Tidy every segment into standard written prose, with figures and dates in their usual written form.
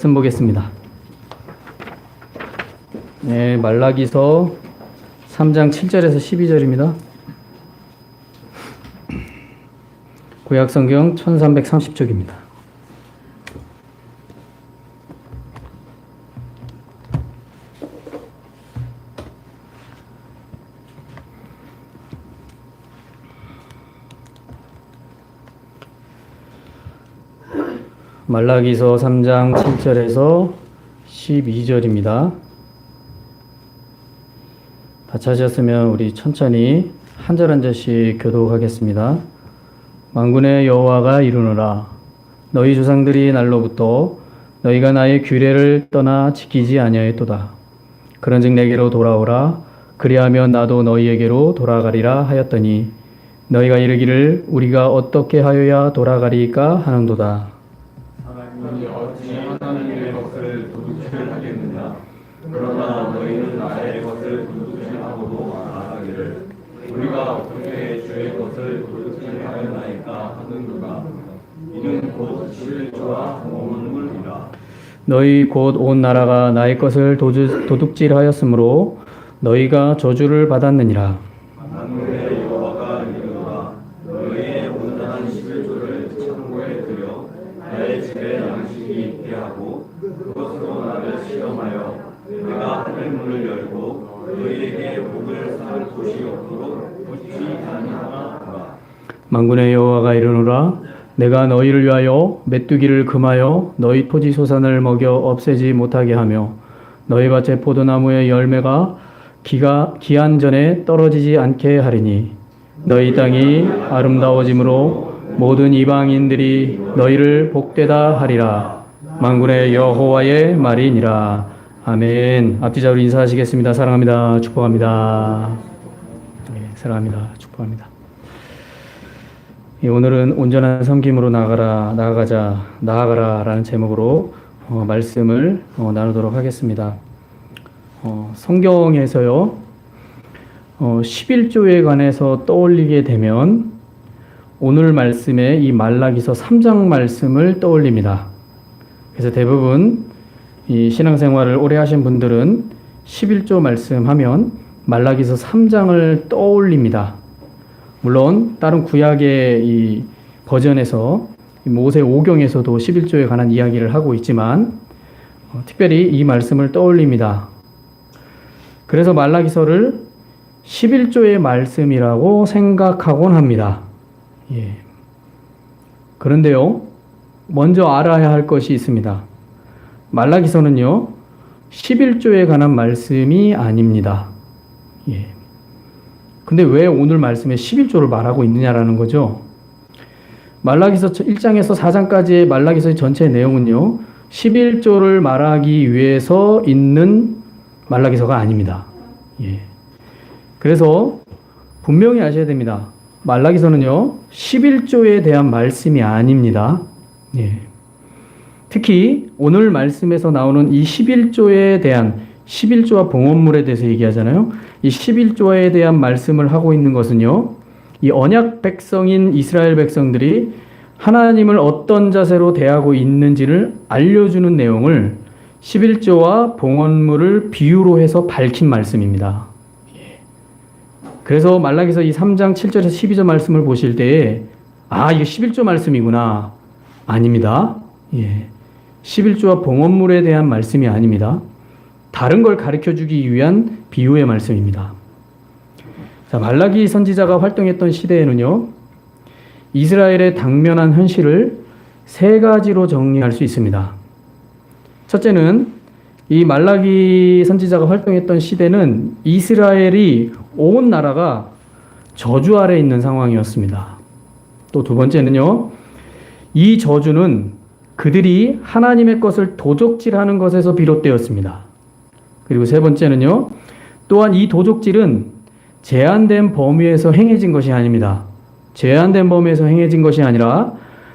말씀 보겠습니다. 네, 말라기서 3장 7절에서 12절입니다. 구약성경 1330쪽입니다. 말라기서 3장 7절에서 12절입니다. 다 찾으셨으면 우리 천천히 한 절 한 절씩 교독하겠습니다. 만군의 여호와가 이르노라. 너희 조상들이 날로부터 너희가 나의 규례를 떠나 지키지 아니하였도다. 그런즉 내게로 돌아오라. 그리하면 나도 너희에게로 돌아가리라 하였더니 너희가 이르기를 우리가 어떻게 하여야 돌아가리까 하는도다. 하나님이 어찌 하나님의 것을 도둑질 하겠느냐? 그러나 너희는 나의 것을 도둑질하고도 말하기를 우리가 어떻게 주의 것을 도둑질하였나이까 하는도다. 이는 곧 실조와 범물이라. 너희 곧 온 나라가 나의 것을 도둑질하였으므로 너희가 저주를 받았느니라. 만군의 여호와가 이르노라. 너희의 온전한 11조를 창고에 들여 나의 집에 양식이 있게 하고 그것으로 나를 시험하여 내가 하늘 문을 열고 너희에게 목을 살 곳이 없도록 붙지 아니하나 하라. 만군의 여호와가 이르노라. 내가 너희를 위하여 메뚜기를 금하여 너희 토지 소산을 먹여 없애지 못하게 하며 너희 밭의 포도나무의 열매가 기한 전에 떨어지지 않게 하리니 너희 땅이 아름다워짐으로 모든 이방인들이 너희를 복되다 하리라. 만군의 여호와의 말이니라. 아멘. 앞뒤자로 인사하시겠습니다. 사랑합니다. 축복합니다. 네, 사랑합니다. 축복합니다. 오늘은 온전한 섬김으로 나아가라 라는 제목으로 말씀을 나누도록 하겠습니다. 성경에서요 11조에 관해서 떠올리게 되면 오늘 말씀에 이 말라기서 3장 말씀을 떠올립니다. 그래서 대부분 이 신앙생활을 오래 하신 분들은 11조 말씀하면 말라기서 3장을 떠올립니다. 물론 다른 구약의 이 버전에서 모세 오경에서도 11조에 관한 이야기를 하고 있지만 특별히 이 말씀을 떠올립니다. 그래서 말라기서를 11조의 말씀이라고 생각하곤 합니다. 예. 그런데요, 먼저 알아야 할 것이 있습니다. 말라기서는요, 11조에 관한 말씀이 아닙니다. 예. 근데 왜 오늘 말씀에 11조를 말하고 있느냐라는 거죠. 말라기서 1장에서 4장까지의 말라기서의 전체 내용은요, 11조를 말하기 위해서 있는 말라기서가 아닙니다. 예. 그래서 분명히 아셔야 됩니다. 말라기서는요, 11조에 대한 말씀이 아닙니다. 예. 특히 오늘 말씀에서 나오는 이 11조에 대한 11조와 봉헌물에 대해서 얘기하잖아요. 이 11조에 대한 말씀을 하고 있는 것은요, 이 언약 백성인 이스라엘 백성들이 하나님을 어떤 자세로 대하고 있는지를 알려주는 내용을 11조와 봉헌물을 비유로 해서 밝힌 말씀입니다. 그래서 말라기서 이 3장 7절에서 12절 말씀을 보실 때에 이게 11조 말씀이구나. 아닙니다. 예. 11조와 봉헌물에 대한 말씀이 아닙니다. 다른 걸 가르쳐주기 위한 비유의 말씀입니다. 자, 말라기 선지자가 활동했던 시대에는요, 이스라엘의 당면한 현실을 세 가지로 정리할 수 있습니다. 첫째는 이 말라기 선지자가 활동했던 시대는 이스라엘이 온 나라가 저주 아래 있는 상황이었습니다. 또 두 번째는요, 이 저주는 그들이 하나님의 것을 도적질하는 것에서 비롯되었습니다. 그리고 세 번째는요, 또한 이 도적질은 제한된 범위에서 행해진 것이 아닙니다. 제한된 범위에서 행해진 것이 아니라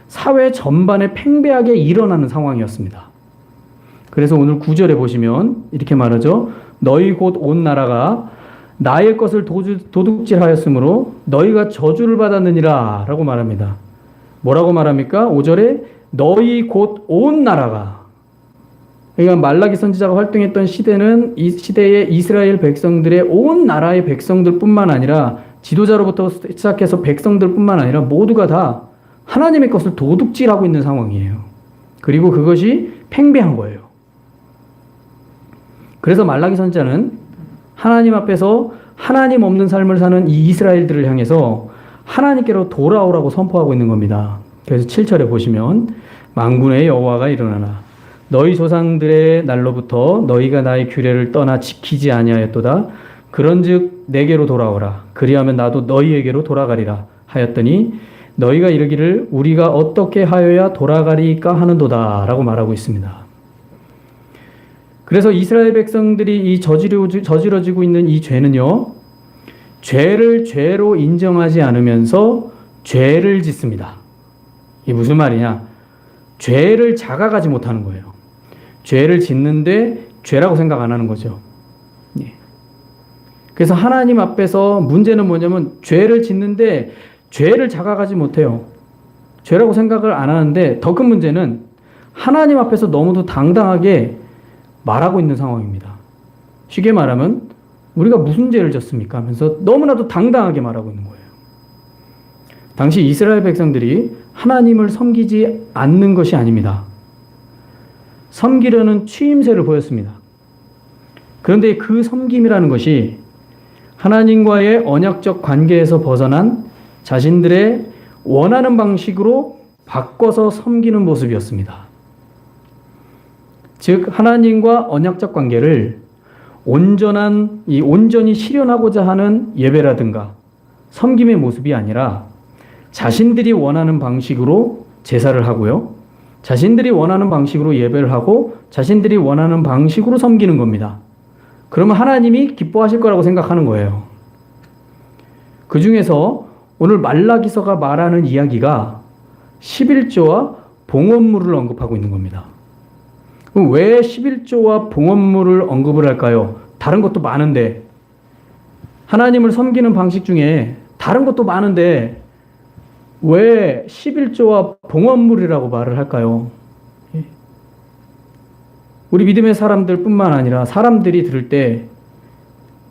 사회 전반에 팽배하게 일어나는 상황이었습니다. 그래서 오늘 9절에 보시면 이렇게 말하죠. 너희 곧 온 나라가 나의 것을 도둑질하였으므로 너희가 저주를 받았느니라 라고 말합니다. 뭐라고 말합니까? 5절에 너희 곧 온 나라가 그러니까 말라기 선지자가 활동했던 시대는 이 시대의 이스라엘 백성들의 온 나라의 백성들뿐만 아니라 지도자로부터 시작해서 백성들뿐만 아니라 모두가 다 하나님의 것을 도둑질하고 있는 상황이에요. 그리고 그것이 팽배한 거예요. 그래서 말라기 선지자는 하나님 앞에서 하나님 없는 삶을 사는 이 이스라엘들을 향해서 하나님께로 돌아오라고 선포하고 있는 겁니다. 그래서 7절에 보시면 만군의 여호와가 일어나나 너희 조상들의 날로부터 너희가 나의 규례를 떠나 지키지 아니하였도다. 그런즉 내게로 돌아오라. 그리하면 나도 너희에게로 돌아가리라 하였더니 너희가 이르기를 우리가 어떻게 하여야 돌아가리까 하는도다 라고 말하고 있습니다. 그래서 이스라엘 백성들이 이 저지러지고 있는 이 죄는요, 죄를 죄로 인정하지 않으면서 죄를 짓습니다. 이게 무슨 말이냐? 죄를 자각하지 못하는 거예요. 죄를 짓는데 죄라고 생각 안 하는 거죠. 예. 그래서 하나님 앞에서 문제는 뭐냐면 죄를 짓는데 죄를 자각하지 못해요. 죄라고 생각을 안 하는데 더 큰 문제는 하나님 앞에서 너무도 당당하게 말하고 있는 상황입니다. 쉽게 말하면 우리가 무슨 죄를 졌습니까? 하면서 너무나도 당당하게 말하고 있는 거예요. 당시 이스라엘 백성들이 하나님을 섬기지 않는 것이 아닙니다. 섬기려는 추임새를 보였습니다. 그런데 그 섬김이라는 것이 하나님과의 언약적 관계에서 벗어난 자신들의 원하는 방식으로 바꿔서 섬기는 모습이었습니다. 즉 하나님과 언약적 관계를 온전히 실현하고자 하는 예배라든가 섬김의 모습이 아니라 자신들이 원하는 방식으로 제사를 하고요. 자신들이 원하는 방식으로 예배를 하고 자신들이 원하는 방식으로 섬기는 겁니다. 그러면 하나님이 기뻐하실 거라고 생각하는 거예요. 그 중에서 오늘 말라기서가 말하는 이야기가 11조와 봉헌물을 언급하고 있는 겁니다. 그럼 왜 11조와 봉헌물을 언급을 할까요? 다른 것도 많은데, 하나님을 섬기는 방식 중에 다른 것도 많은데 왜 11조와 봉헌물이라고 말을 할까요? 우리 믿음의 사람들 뿐만 아니라 사람들이 들을 때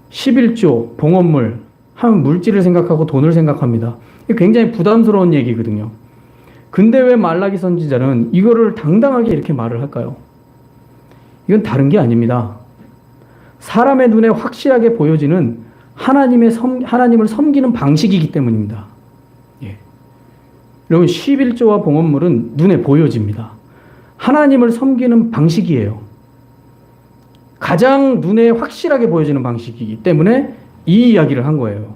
11조, 봉헌물 하면 물질을 생각하고 돈을 생각합니다. 굉장히 부담스러운 얘기거든요. 근데 왜 말라기 선지자는 이거를 당당하게 이렇게 말을 할까요? 이건 다른 게 아닙니다. 사람의 눈에 확실하게 보여지는 하나님을 섬기는 방식이기 때문입니다. 예. 여러분 11조와 봉헌물은 눈에 보여집니다. 하나님을 섬기는 방식이에요. 가장 눈에 확실하게 보여지는 방식이기 때문에 이 이야기를 한 거예요.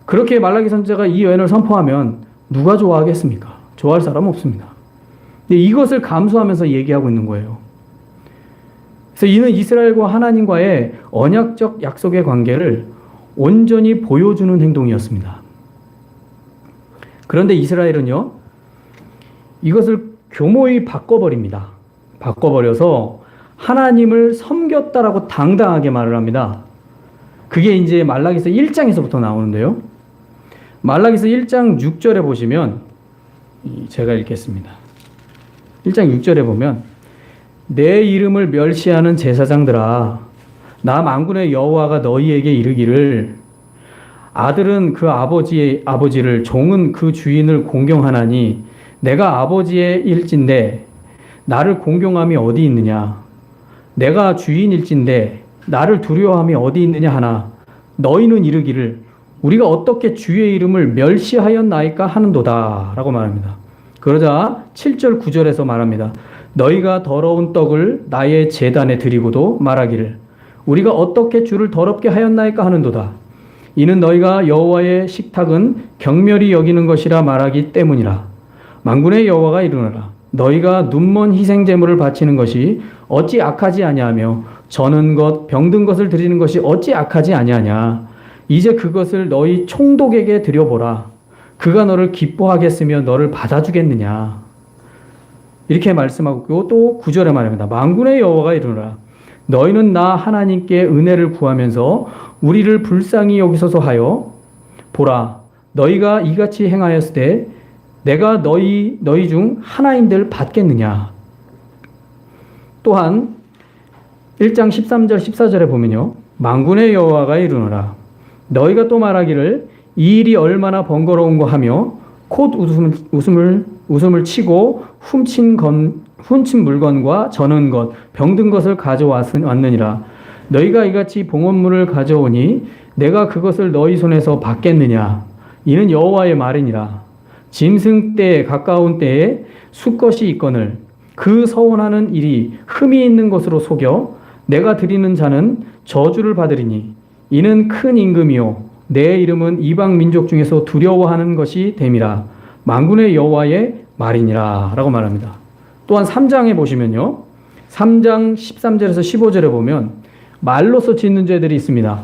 그렇게 말라기 선지자가 이 예언을 선포하면 누가 좋아하겠습니까? 좋아할 사람은 없습니다. 근데 이것을 감수하면서 얘기하고 있는 거예요. 그래서 이는 이스라엘과 하나님과의 언약적 약속의 관계를 온전히 보여주는 행동이었습니다. 그런데 이스라엘은요, 이것을 교모히 바꿔버립니다. 바꿔버려서 하나님을 섬겼다라고 당당하게 말을 합니다. 그게 이제 말라기서 1장에서부터 나오는데요. 말라기서 1장 6절에 보시면, 제가 읽겠습니다. 1장 6절에 보면 내 이름을 멸시하는 제사장들아, 나 만군의 여호와가 너희에게 이르기를 아들은 그 아버지를, 종은 그 주인을 공경하나니 내가 아버지의 일진데 나를 공경함이 어디 있느냐? 내가 주인일진데 나를 두려워함이 어디 있느냐 하나 너희는 이르기를 우리가 어떻게 주의 이름을 멸시하였나이까 하는도다 라고 말합니다. 그러자 7절 9절에서 말합니다. 너희가 더러운 떡을 나의 제단에 드리고도 말하기를 우리가 어떻게 주를 더럽게 하였나이까 하는도다. 이는 너희가 여호와의 식탁은 경멸히 여기는 것이라 말하기 때문이라. 만군의 여호와가 이르노라. 너희가 눈먼 희생 제물을 바치는 것이 어찌 악하지 아니하며 저는 것 병든 것을 드리는 것이 어찌 악하지 아니하냐. 이제 그것을 너희 총독에게 드려보라. 그가 너를 기뻐하겠으며 너를 받아주겠느냐. 이렇게 말씀하고 또 9절에 말합니다. 만군의 여호와가 이르노라. 너희는 나 하나님께 은혜를 구하면서 우리를 불쌍히 여기소서 하여 보라. 너희가 이같이 행하였을 때 내가 너희 중 하나인들 받겠느냐. 또한 1장 13절 14절에 보면요. 만군의 여호와가 이르노라. 너희가 또 말하기를 이 일이 얼마나 번거로운고 하며 곧 웃음을 치고 훔친 물건과 저는 것, 병든 것을 가져왔느니라. 너희가 이같이 봉헌물을 가져오니 내가 그것을 너희 손에서 받겠느냐. 이는 여호와의 말이니라. 짐승 때 가까운 때에 수것이 있거늘 그 서원하는 일이 흠이 있는 것으로 속여 내가 드리는 자는 저주를 받으리니 이는 큰 임금이요 내 이름은 이방 민족 중에서 두려워하는 것이 됨이라. 만군의 여호와의 말이니라 라고 말합니다. 또한 3장에 보시면요. 3장 13절에서 15절에 보면 말로서 짓는 죄들이 있습니다.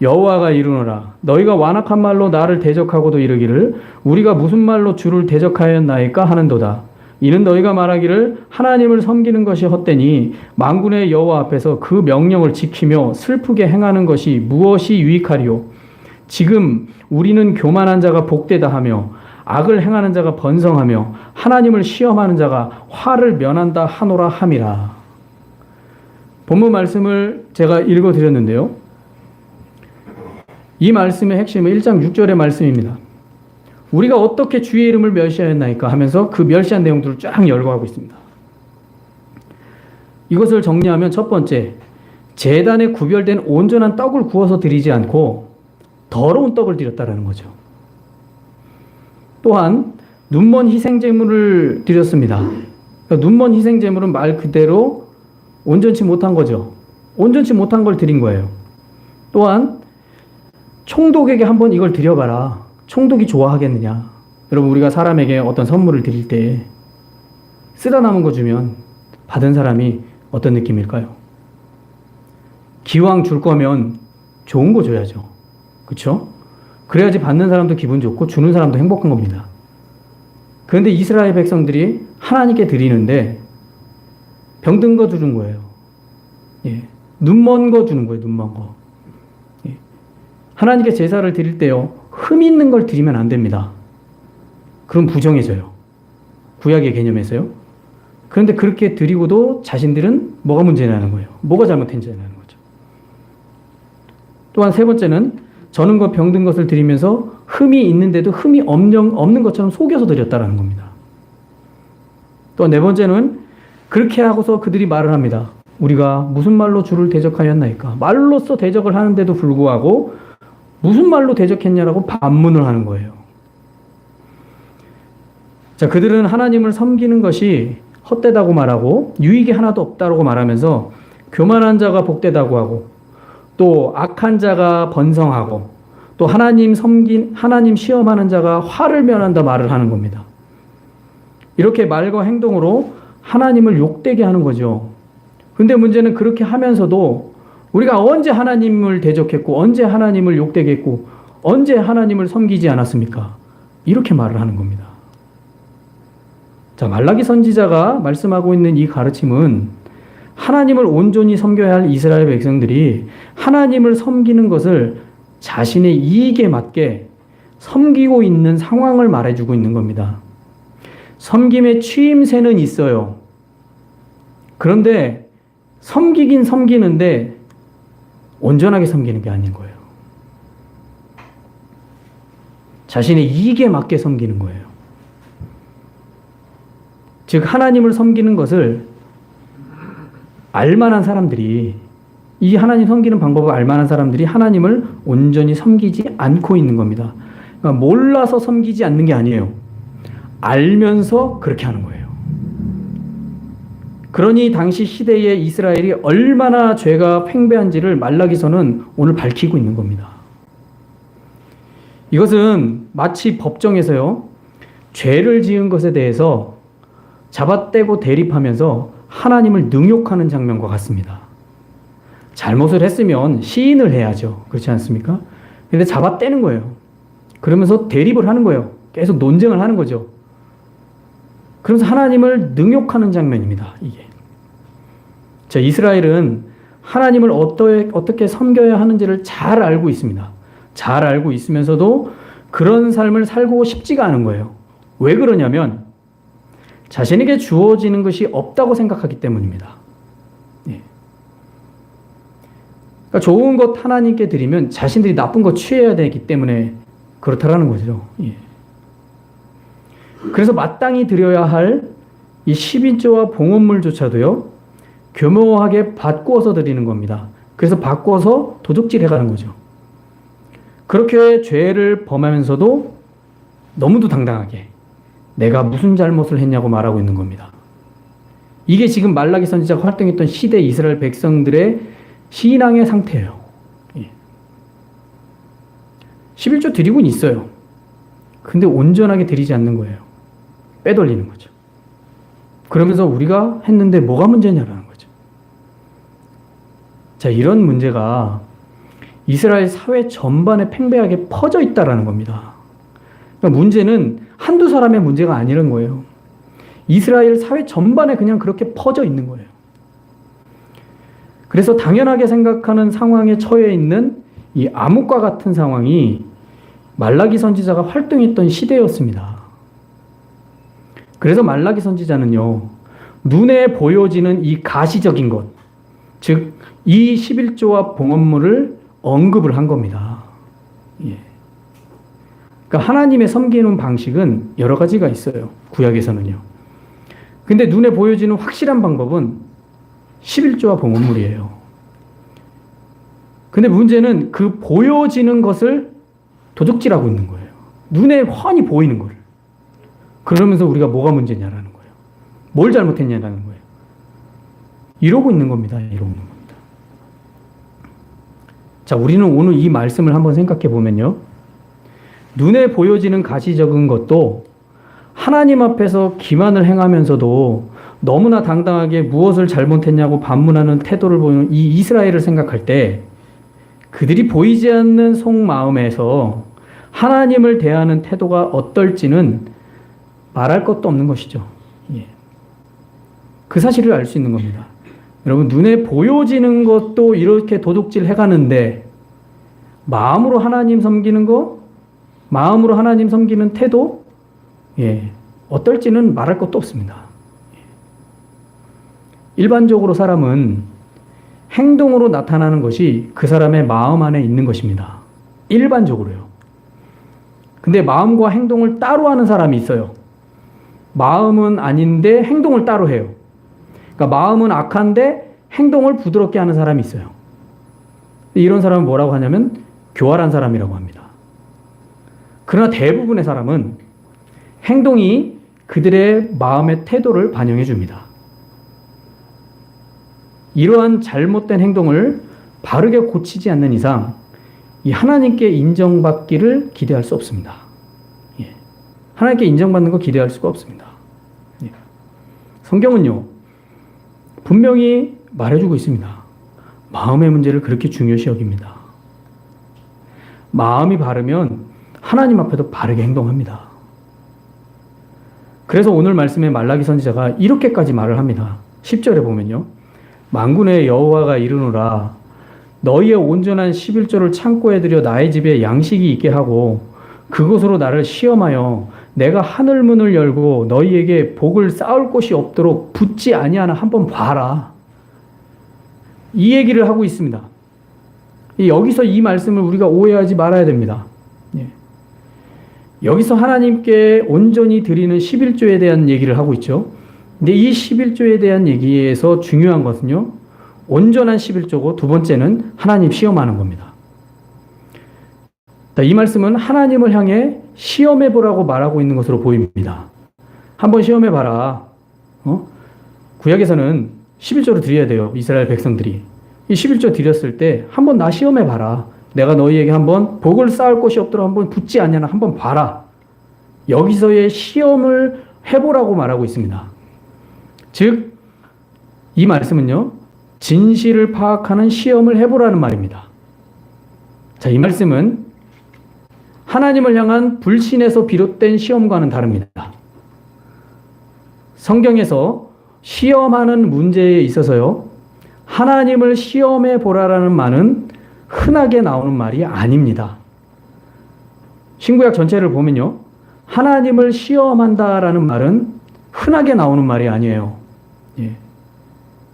여호와가 이르노라. 너희가 완악한 말로 나를 대적하고도 이르기를 우리가 무슨 말로 주를 대적하였나이까 하는도다. 이는 너희가 말하기를 하나님을 섬기는 것이 헛되니 만군의 여호와 앞에서 그 명령을 지키며 슬프게 행하는 것이 무엇이 유익하리요. 지금 우리는 교만한 자가 복되다 하며 악을 행하는 자가 번성하며 하나님을 시험하는 자가 화를 면한다 하노라 함이라. 본문 말씀을 제가 읽어드렸는데요. 이 말씀의 핵심은 1장 6절의 말씀입니다. 우리가 어떻게 주의 이름을 멸시하였나이까 하면서 그 멸시한 내용들을 쫙 열거하고 있습니다. 이것을 정리하면 첫 번째, 제단에 구별된 온전한 떡을 구워서 드리지 않고 더러운 떡을 드렸다라는 거죠. 또한 눈먼 희생제물을 드렸습니다. 그러니까 눈먼 희생제물은 말 그대로 온전치 못한 거죠. 온전치 못한 걸 드린 거예요. 또한 총독에게 한번 이걸 드려봐라. 총독이 좋아하겠느냐. 여러분 우리가 사람에게 어떤 선물을 드릴 때 쓰다 남은 거 주면 받은 사람이 어떤 느낌일까요? 기왕 줄 거면 좋은 거 줘야죠. 그렇죠? 그래야지 받는 사람도 기분 좋고 주는 사람도 행복한 겁니다. 그런데 이스라엘 백성들이 하나님께 드리는데 병든 거 주는 거예요. 예. 눈먼 거 주는 거예요. 눈먼 거. 예. 하나님께 제사를 드릴 때요. 흠 있는 걸 드리면 안 됩니다. 그럼 부정해져요. 구약의 개념에서요. 그런데 그렇게 드리고도 자신들은 뭐가 문제냐는 거예요. 뭐가 잘못했냐는 거죠. 또한 세 번째는 저는 것 병든 것을 드리면서 흠이 있는데도 흠이 없는 것처럼 속여서 드렸다라는 겁니다. 또 네 번째는 그렇게 하고서 그들이 말을 합니다. 우리가 무슨 말로 주를 대적하였나이까. 말로써 대적을 하는데도 불구하고 무슨 말로 대적했냐라고 반문을 하는 거예요. 자, 그들은 하나님을 섬기는 것이 헛되다고 말하고 유익이 하나도 없다고 말하면서 교만한 자가 복되다고 하고 또 악한 자가 번성하고 또 하나님 시험하는 자가 화를 면한다 말을 하는 겁니다. 이렇게 말과 행동으로 하나님을 욕되게 하는 거죠. 근데 문제는 그렇게 하면서도 우리가 언제 하나님을 대적했고 언제 하나님을 욕되게 했고 언제 하나님을 섬기지 않았습니까? 이렇게 말을 하는 겁니다. 자, 말라기 선지자가 말씀하고 있는 이 가르침은 하나님을 온전히 섬겨야 할 이스라엘 백성들이 하나님을 섬기는 것을 자신의 이익에 맞게 섬기고 있는 상황을 말해주고 있는 겁니다. 섬김의 취임새는 있어요. 그런데 섬기긴 섬기는데 온전하게 섬기는 게 아닌 거예요. 자신의 이익에 맞게 섬기는 거예요. 즉 하나님을 섬기는 것을 알만한 사람들이 이 하나님 섬기는 방법을 알만한 사람들이 하나님을 온전히 섬기지 않고 있는 겁니다. 그러니까 몰라서 섬기지 않는 게 아니에요. 알면서 그렇게 하는 거예요. 그러니 당시 시대의 이스라엘이 얼마나 죄가 팽배한지를 말라기서는 오늘 밝히고 있는 겁니다. 이것은 마치 법정에서요, 죄를 지은 것에 대해서 잡아떼고 대립하면서 하나님을 능욕하는 장면과 같습니다. 잘못을 했으면 시인을 해야죠. 그렇지 않습니까? 근데 잡아떼는 거예요. 그러면서 대립을 하는 거예요. 계속 논쟁을 하는 거죠. 그래서 하나님을 능욕하는 장면입니다. 이게. 자, 이스라엘은 하나님을 어떻게 섬겨야 하는지를 잘 알고 있습니다. 잘 알고 있으면서도 그런 삶을 살고 싶지가 않은 거예요. 왜 그러냐면 자신에게 주어지는 것이 없다고 생각하기 때문입니다. 예. 그러니까 좋은 것 하나님께 드리면 자신들이 나쁜 거 취해야 되기 때문에 그렇다라는 거죠. 예. 그래서 마땅히 드려야 할 이 10인조와 봉헌물조차도요, 교묘하게 바꾸어서 드리는 겁니다. 그래서 바꿔서 도둑질 해가는 거죠. 그렇게 죄를 범하면서도 너무도 당당하게 내가 무슨 잘못을 했냐고 말하고 있는 겁니다. 이게 지금 말라기 선지자가 활동했던 시대 이스라엘 백성들의 신앙의 상태예요. 예. 11조 드리고는 있어요. 근데 온전하게 드리지 않는 거예요. 빼돌리는 거죠. 그러면서 우리가 했는데 뭐가 문제냐라는 거죠. 자, 이런 문제가 이스라엘 사회 전반에 팽배하게 퍼져 있다라는 겁니다. 그러니까 문제는 한두 사람의 문제가 아니라는 거예요. 이스라엘 사회 전반에 그냥 그렇게 퍼져 있는 거예요. 그래서 당연하게 생각하는 상황에 처해 있는 이 암흑과 같은 상황이 말라기 선지자가 활동했던 시대였습니다. 그래서 말라기 선지자는요, 눈에 보여지는 이 가시적인 것, 즉, 이 11조와 봉헌물을 언급을 한 겁니다. 예. 그러니까 하나님의 섬기는 방식은 여러 가지가 있어요. 구약에서는요. 근데 눈에 보여지는 확실한 방법은 11조와 봉헌물이에요. 근데 문제는 그 보여지는 것을 도둑질하고 있는 거예요. 눈에 훤히 보이는 거를. 그러면서 우리가 뭐가 문제냐라는 거예요. 뭘 잘못했냐라는 거예요. 이러고 있는 겁니다. 이러고 있는 겁니다. 자, 우리는 오늘 이 말씀을 한번 생각해 보면요. 눈에 보여지는 가시적인 것도 하나님 앞에서 기만을 행하면서도 너무나 당당하게 무엇을 잘못했냐고 반문하는 태도를 보이는 이 이스라엘을 생각할 때 그들이 보이지 않는 속마음에서 하나님을 대하는 태도가 어떨지는 말할 것도 없는 것이죠. 예. 그 사실을 알 수 있는 겁니다. 여러분, 눈에 보여지는 것도 이렇게 도둑질 해가는데 마음으로 하나님 섬기는 거, 마음으로 하나님 섬기는 태도, 예, 어떨지는 말할 것도 없습니다. 일반적으로 사람은 행동으로 나타나는 것이 그 사람의 마음 안에 있는 것입니다. 일반적으로요. 근데 마음과 행동을 따로 하는 사람이 있어요. 마음은 아닌데 행동을 따로 해요. 그러니까 마음은 악한데 행동을 부드럽게 하는 사람이 있어요. 이런 사람은 뭐라고 하냐면 교활한 사람이라고 합니다. 그러나 대부분의 사람은 행동이 그들의 마음의 태도를 반영해 줍니다. 이러한 잘못된 행동을 바르게 고치지 않는 이상 이 하나님께 인정받기를 기대할 수 없습니다. 예. 하나님께 인정받는 거 기대할 수가 없습니다. 예. 성경은요, 분명히 말해주고 있습니다. 마음의 문제를 그렇게 중요시 여깁니다. 마음이 바르면 하나님 앞에도 바르게 행동합니다. 그래서 오늘 말씀에 말라기 선지자가 이렇게까지 말을 합니다. 10절에 보면요. 만군의 여호와가 이르노라 너희의 온전한 11조를 창고에 들여 나의 집에 양식이 있게 하고 그곳으로 나를 시험하여 내가 하늘 문을 열고 너희에게 복을 쌓을 곳이 없도록 붙지 아니하나 한번 봐라. 이 얘기를 하고 있습니다. 여기서 이 말씀을 우리가 오해하지 말아야 됩니다. 예. 여기서 하나님께 온전히 드리는 11조에 대한 얘기를 하고 있죠. 근데 이 11조에 대한 얘기에서 중요한 것은요, 온전한 11조고 두 번째는 하나님 시험하는 겁니다. 이 말씀은 하나님을 향해 시험해보라고 말하고 있는 것으로 보입니다. 한번 시험해봐라. 구약에서는 11조를 드려야 돼요. 이스라엘 백성들이. 이 11조 드렸을 때 한번 나 시험해봐라. 내가 너희에게 한번 복을 쌓을 곳이 없도록 한번 붙지 않냐나 한번 봐라. 여기서의 시험을 해보라고 말하고 있습니다. 즉, 이 말씀은요, 진실을 파악하는 시험을 해보라는 말입니다. 자, 이 말씀은 하나님을 향한 불신에서 비롯된 시험과는 다릅니다. 성경에서 시험하는 문제에 있어서요, 하나님을 시험해 보라라는 말은 흔하게 나오는 말이 아닙니다. 신구약 전체를 보면요, 하나님을 시험한다라는 말은 흔하게 나오는 말이 아니에요. 예.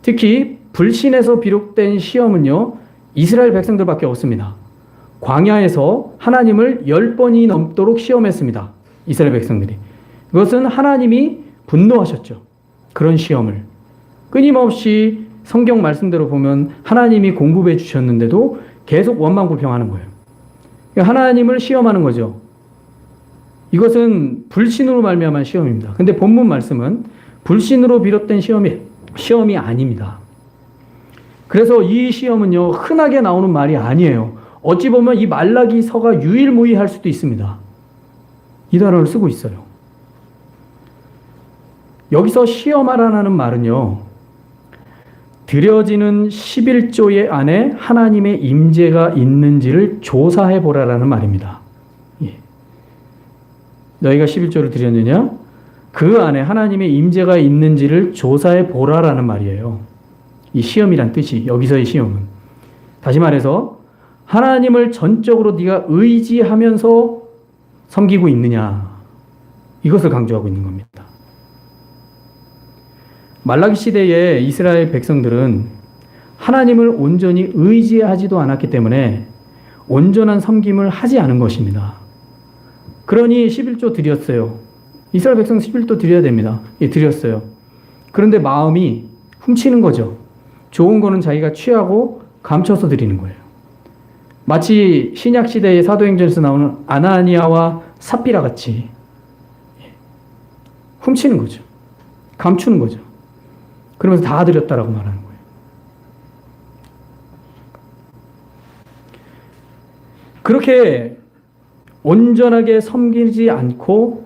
특히 불신에서 비롯된 시험은요, 이스라엘 백성들밖에 없습니다. 광야에서 하나님을 10번이 넘도록 시험했습니다. 이스라엘 백성들이. 그것은 하나님이 분노하셨죠. 그런 시험을. 끊임없이 성경 말씀대로 보면 하나님이 공급해 주셨는데도 계속 원망불평하는 거예요. 하나님을 시험하는 거죠. 이것은 불신으로 말미암은 시험입니다. 근데 본문 말씀은 불신으로 비롯된 시험이 아닙니다. 그래서 이 시험은요, 흔하게 나오는 말이 아니에요. 어찌 보면 이 말라기서가 유일무이할 수도 있습니다. 이 단어를 쓰고 있어요. 여기서 시험하라는 말은요, 드려지는 11조의 안에 하나님의 임재가 있는지를 조사해 보라라는 말입니다. 예. 너희가 11조를 드렸느냐? 그 안에 하나님의 임재가 있는지를 조사해 보라라는 말이에요. 이 시험이란 뜻이, 여기서의 시험은. 다시 말해서 하나님을 전적으로 네가 의지하면서 섬기고 있느냐, 이것을 강조하고 있는 겁니다. 말라기 시대에 이스라엘 백성들은 하나님을 온전히 의지하지도 않았기 때문에 온전한 섬김을 하지 않은 것입니다. 그러니 11조 드렸어요. 이스라엘 백성 11조 드려야 됩니다. 예, 드렸어요. 그런데 마음이 훔치는 거죠. 좋은 거는 자기가 취하고 감춰서 드리는 거예요. 마치 신약 시대의 사도행전에서 나오는 아나니아와 삽비라 같이 훔치는 거죠. 감추는 거죠. 그러면서 다 드렸다라고 말하는 거예요. 그렇게 온전하게 섬기지 않고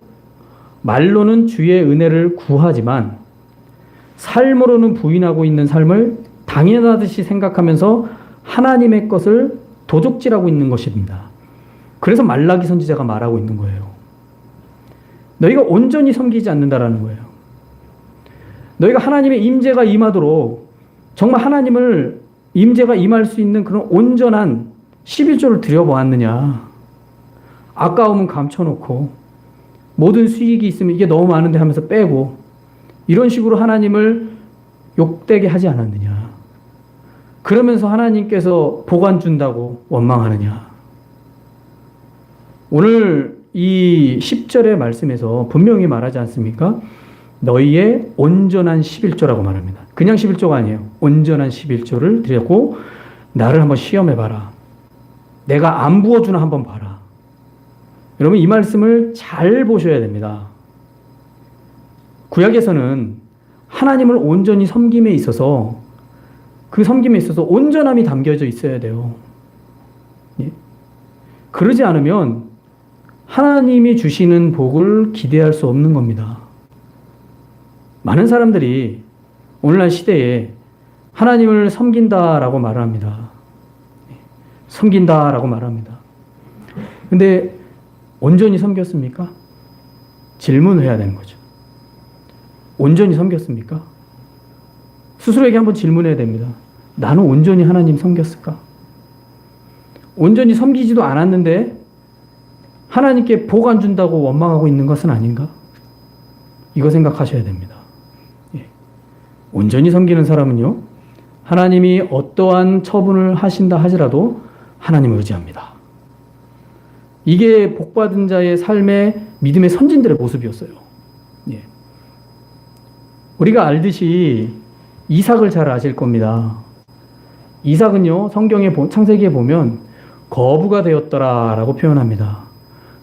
말로는 주의 은혜를 구하지만 삶으로는 부인하고 있는 삶을 당연하듯이 생각하면서 하나님의 것을 도적질하고 있는 것입니다. 그래서 말라기 선지자가 말하고 있는 거예요. 너희가 온전히 섬기지 않는다라는 거예요. 너희가 하나님의 임재가 임하도록 정말 하나님을 임재가 임할 수 있는 그런 온전한 11조를 드려보았느냐. 아까우면 감춰놓고 모든 수익이 있으면 이게 너무 많은데 하면서 빼고 이런 식으로 하나님을 욕되게 하지 않았느냐. 그러면서 하나님께서 보관 준다고 원망하느냐. 오늘 이 10절의 말씀에서 분명히 말하지 않습니까? 너희의 온전한 11조라고 말합니다. 그냥 11조가 아니에요. 온전한 11조를 드렸고 나를 한번 시험해봐라. 내가 안 부어주나 한번 봐라. 여러분 이 말씀을 잘 보셔야 됩니다. 구약에서는 하나님을 온전히 섬김에 있어서 그 섬김에 있어서 온전함이 담겨져 있어야 돼요. 예? 그러지 않으면 하나님이 주시는 복을 기대할 수 없는 겁니다. 많은 사람들이 오늘날 시대에 하나님을 섬긴다라고 말을 합니다. 섬긴다라고 말합니다. 근데 온전히 섬겼습니까? 질문을 해야 되는 거죠. 온전히 섬겼습니까? 스스로에게 한번 질문해야 됩니다. 나는 온전히 하나님 섬겼을까? 온전히 섬기지도 않았는데 하나님께 복 안 준다고 원망하고 있는 것은 아닌가? 이거 생각하셔야 됩니다. 예. 온전히 섬기는 사람은요, 하나님이 어떠한 처분을 하신다 하더라도 하나님을 의지합니다. 이게 복받은 자의 삶의 믿음의 선진들의 모습이었어요. 예. 우리가 알듯이 이삭을 잘 아실 겁니다. 이삭은요, 성경의 창세기에 보면 거부가 되었더라라고 표현합니다.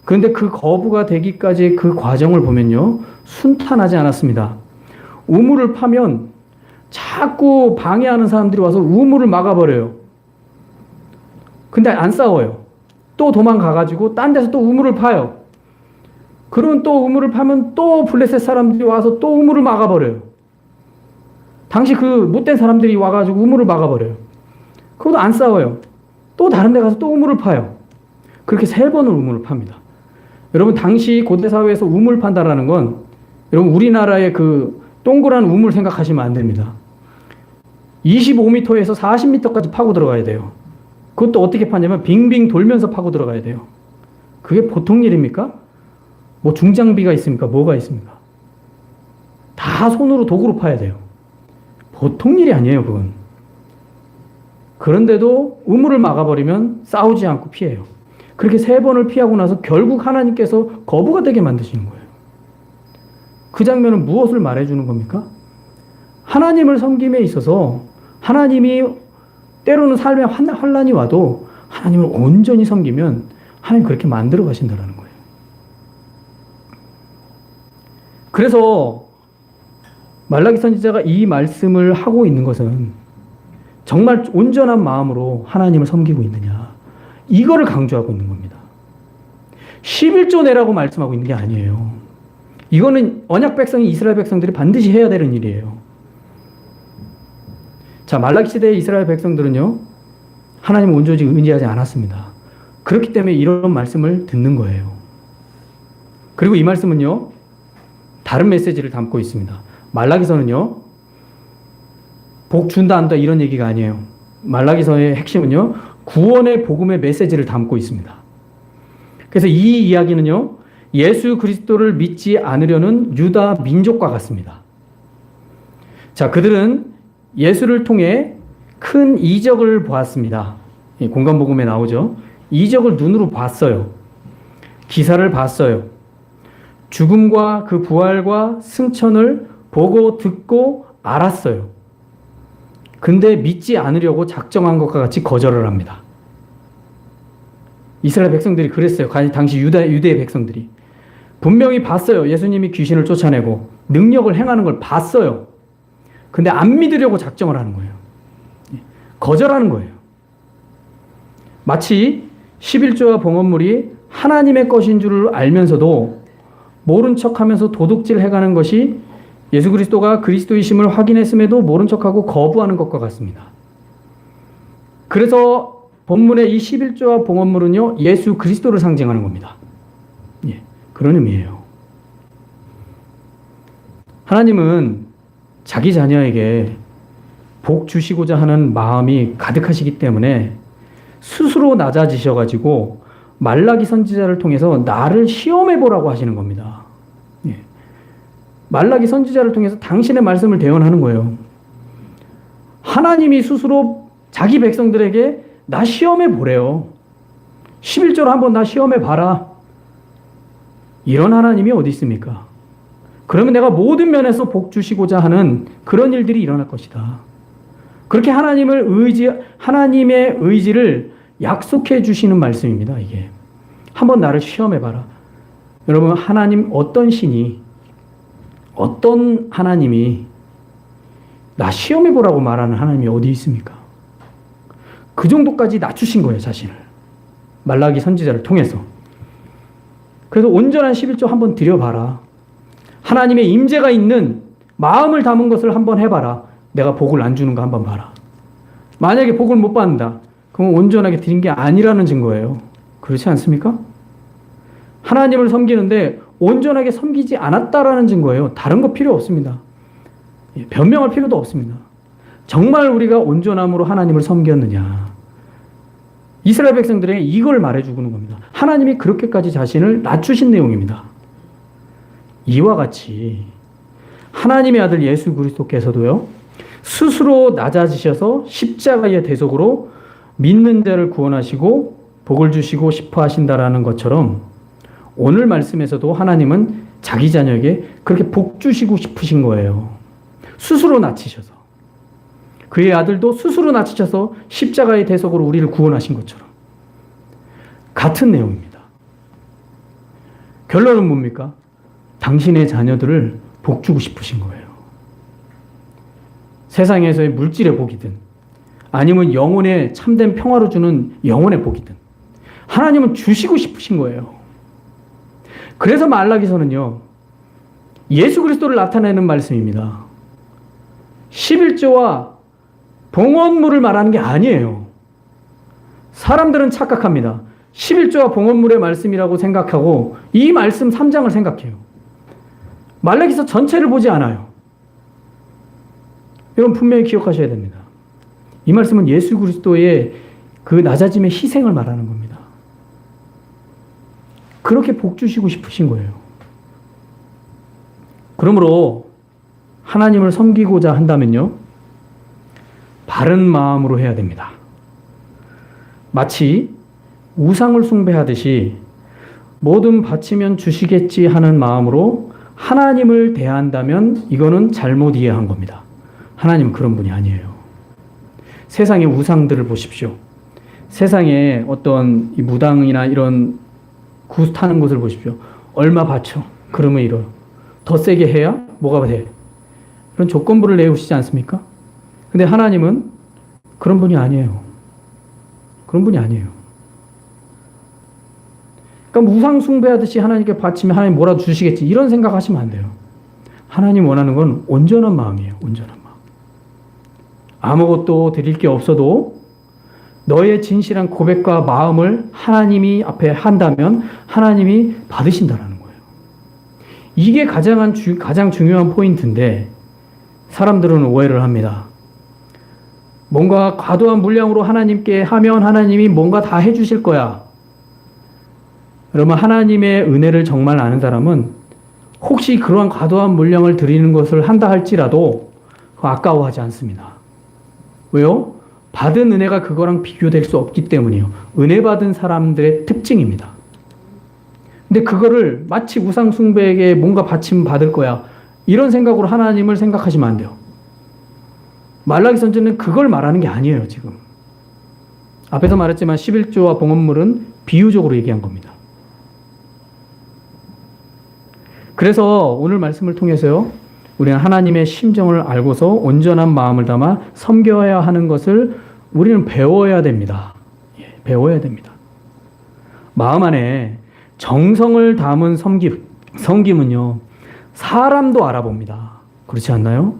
그런데 그 거부가 되기까지의 그 과정을 보면요, 순탄하지 않았습니다. 우물을 파면 자꾸 방해하는 사람들이 와서 우물을 막아버려요. 근데 안 싸워요. 또 도망가가지고 딴 데서 또 우물을 파요. 그러면 또 우물을 파면 또 블레셋 사람들이 와서 또 우물을 막아버려요. 당시 그 못된 사람들이 와가지고 우물을 막아버려요. 그것도 안 싸워요. 또 다른 데 가서 또 우물을 파요. 그렇게 3번을 우물을 팝니다. 여러분 당시 고대 사회에서 우물 판다라는 건 여러분 우리나라의 그 동그란 우물 생각하시면 안 됩니다. 25m에서 40m까지 파고 들어가야 돼요. 그것도 어떻게 파냐면 빙빙 돌면서 파고 들어가야 돼요. 그게 보통 일입니까? 뭐 중장비가 있습니까? 뭐가 있습니까? 다 손으로 도구로 파야 돼요. 보통 일이 아니에요, 그건. 그런데도 우물을 막아버리면 싸우지 않고 피해요. 그렇게 3번을 피하고 나서 결국 하나님께서 거부가 되게 만드시는 거예요. 그 장면은 무엇을 말해주는 겁니까? 하나님을 섬김에 있어서 하나님이 때로는 삶에 환난이 와도 하나님을 온전히 섬기면 하나님 그렇게 만들어 가신다는 거예요. 그래서 말라기 선지자가 이 말씀을 하고 있는 것은 정말 온전한 마음으로 하나님을 섬기고 있느냐, 이거를 강조하고 있는 겁니다. 11조 내라고 말씀하고 있는 게 아니에요. 이거는 언약 백성이, 이스라엘 백성들이 반드시 해야 되는 일이에요. 자, 말라기 시대의 이스라엘 백성들은요, 하나님을 온전히 의지하지 않았습니다. 그렇기 때문에 이런 말씀을 듣는 거예요. 그리고 이 말씀은요, 다른 메시지를 담고 있습니다. 말라기서는요, 복 준다 안다 이런 얘기가 아니에요. 말라기서의 핵심은요, 구원의 복음의 메시지를 담고 있습니다. 그래서 이 이야기는요, 예수 그리스도를 믿지 않으려는 유다 민족과 같습니다. 자, 그들은 예수를 통해 큰 이적을 보았습니다. 공간복음에 나오죠. 이적을 눈으로 봤어요. 기사를 봤어요. 죽음과 그 부활과 승천을 보고 듣고 알았어요. 근데 믿지 않으려고 작정한 것과 같이 거절을 합니다. 이스라엘 백성들이 그랬어요. 당시 유대의 백성들이. 분명히 봤어요. 예수님이 귀신을 쫓아내고 능력을 행하는 걸 봤어요. 근데 안 믿으려고 작정을 하는 거예요. 거절하는 거예요. 마치 11조와 봉헌물이 하나님의 것인 줄 알면서도 모른 척하면서 도둑질 해가는 것이 예수 그리스도가 그리스도이심을 확인했음에도 모른 척하고 거부하는 것과 같습니다. 그래서 본문의 이 11조와 봉헌물은요, 예수 그리스도를 상징하는 겁니다. 예, 그런 의미예요. 하나님은 자기 자녀에게 복 주시고자 하는 마음이 가득하시기 때문에 스스로 낮아지셔가지고 말라기 선지자를 통해서 나를 시험해 보라고 하시는 겁니다. 예. 말라기 선지자를 통해서 당신의 말씀을 대언하는 거예요. 하나님이 스스로 자기 백성들에게 나 시험해 보래요. 11조로 한번 나 시험해 봐라. 이런 하나님이 어디 있습니까? 그러면 내가 모든 면에서 복 주시고자 하는 그런 일들이 일어날 것이다. 그렇게 하나님의 의지를 약속해 주시는 말씀입니다, 이게. 한번 나를 시험해 봐라. 여러분, 하나님 어떤 신이, 어떤 하나님이 나 시험해 보라고 말하는 하나님이 어디 있습니까? 그 정도까지 낮추신 거예요, 자신을. 말라기 선지자를 통해서. 그래서 온전한 11조 한번 드려봐라. 하나님의 임재가 있는 마음을 담은 것을 한번 해봐라. 내가 복을 안 주는 거 한번 봐라. 만약에 복을 못 받는다. 그럼 온전하게 드린 게 아니라는 증거예요. 그렇지 않습니까? 하나님을 섬기는데 온전하게 섬기지 않았다라는 증거예요. 다른 거 필요 없습니다. 변명할 필요도 없습니다. 정말 우리가 온전함으로 하나님을 섬겼느냐. 이스라엘 백성들에게 이걸 말해주는 겁니다. 하나님이 그렇게까지 자신을 낮추신 내용입니다. 이와 같이 하나님의 아들 예수 그리스도께서도요, 스스로 낮아지셔서 십자가의 대속으로 믿는 자를 구원하시고 복을 주시고 싶어 하신다라는 것처럼 오늘 말씀에서도 하나님은 자기 자녀에게 그렇게 복 주시고 싶으신 거예요. 스스로 낮추셔서. 그의 아들도 스스로 낮추셔서 십자가의 대속으로 우리를 구원하신 것처럼. 같은 내용입니다. 결론은 뭡니까? 당신의 자녀들을 복 주고 싶으신 거예요. 세상에서의 물질의 복이든 아니면 영혼의 참된 평화를 주는 영혼의 복이든 하나님은 주시고 싶으신 거예요. 그래서 말라기서는요, 예수 그리스도를 나타내는 말씀입니다. 11조와 봉헌물을 말하는 게 아니에요. 사람들은 착각합니다. 11조와 봉헌물의 말씀이라고 생각하고 이 말씀 3장을 생각해요. 말라기서 전체를 보지 않아요. 여러분 분명히 기억하셔야 됩니다. 이 말씀은 예수 그리스도의 그 낮아짐의 희생을 말하는 겁니다. 그렇게 복 주시고 싶으신 거예요. 그러므로 하나님을 섬기고자 한다면요, 바른 마음으로 해야 됩니다. 마치 우상을 숭배하듯이 뭐든 바치면 주시겠지 하는 마음으로 하나님을 대한다면 이거는 잘못 이해한 겁니다. 하나님은 그런 분이 아니에요. 세상의 우상들을 보십시오. 세상에 어떤 이 무당이나 이런 구 타는 곳을 보십시오. 얼마 바쳐? 그러면 이뤄요. 더 세게 해야 뭐가 돼? 그런 조건부를 내우시지 않습니까? 근데 하나님은 그런 분이 아니에요. 그런 분이 아니에요. 그러니까 우상 숭배하듯이 하나님께 바치면 하나님 뭐라도 주시겠지 이런 생각하시면 안 돼요. 하나님 원하는 건 온전한 마음이에요. 온전한 마음. 아무것도 드릴 게 없어도 너의 진실한 고백과 마음을 하나님이 앞에 한다면 하나님이 받으신다라는 거예요. 이게 가장 중요한 포인트인데 사람들은 오해를 합니다. 뭔가 과도한 물량으로 하나님께 하면 하나님이 뭔가 다 해주실 거야. 그러면 하나님의 은혜를 정말 아는 사람은 혹시 그러한 과도한 물량을 드리는 것을 한다 할지라도 아까워하지 않습니다. 왜요? 받은 은혜가 그거랑 비교될 수 없기 때문이에요. 은혜 받은 사람들의 특징입니다. 근데 그거를 마치 우상 숭배에게 뭔가 바치면 받을 거야. 이런 생각으로 하나님을 생각하시면 안 돼요. 말라기 선지는 그걸 말하는 게 아니에요, 지금. 앞에서 말했지만 11조와 봉헌물은 비유적으로 얘기한 겁니다. 그래서 오늘 말씀을 통해서요, 우리는 하나님의 심정을 알고서 온전한 마음을 담아 섬겨야 하는 것을 우리는 배워야 됩니다. 배워야 됩니다. 마음 안에 정성을 담은 섬김은요, 사람도 알아봅니다. 그렇지 않나요?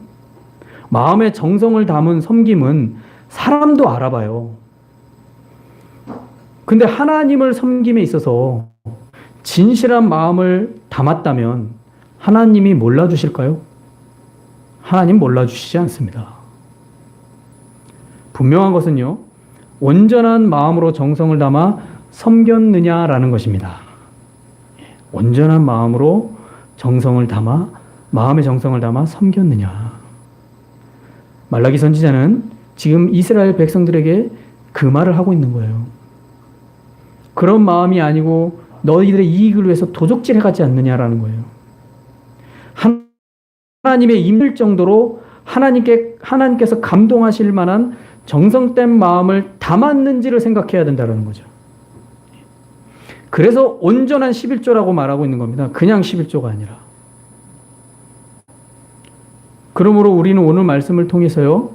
마음에 정성을 담은 섬김은 사람도 알아봐요. 근데 하나님을 섬김에 있어서 진실한 마음을 담았다면 하나님이 몰라주실까요? 하나님 몰라주시지 않습니다. 분명한 것은요, 온전한 마음으로 정성을 담아 섬겼느냐라는 것입니다. 온전한 마음으로 정성을 담아, 마음의 정성을 담아 섬겼느냐. 말라기 선지자는 지금 이스라엘 백성들에게 그 말을 하고 있는 거예요. 그런 마음이 아니고 너희들의 이익을 위해서 도적질 해가지 않느냐라는 거예요. 하나님의 임할 정도로 하나님께서 감동하실 만한 정성된 마음을 담았는지를 생각해야 된다는 거죠. 그래서 온전한 11조라고 말하고 있는 겁니다. 그냥 11조가 아니라. 그러므로 우리는 오늘 말씀을 통해서요,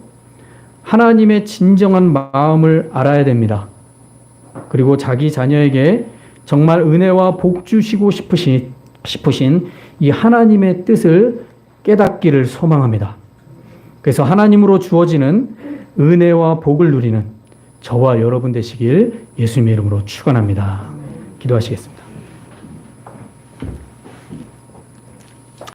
하나님의 진정한 마음을 알아야 됩니다. 그리고 자기 자녀에게 정말 은혜와 복 주시고 싶으신 이 하나님의 뜻을 깨닫기를 소망합니다. 그래서 하나님으로 주어지는 은혜와 복을 누리는 저와 여러분 되시길 예수님의 이름으로 축원합니다. 기도하시겠습니다.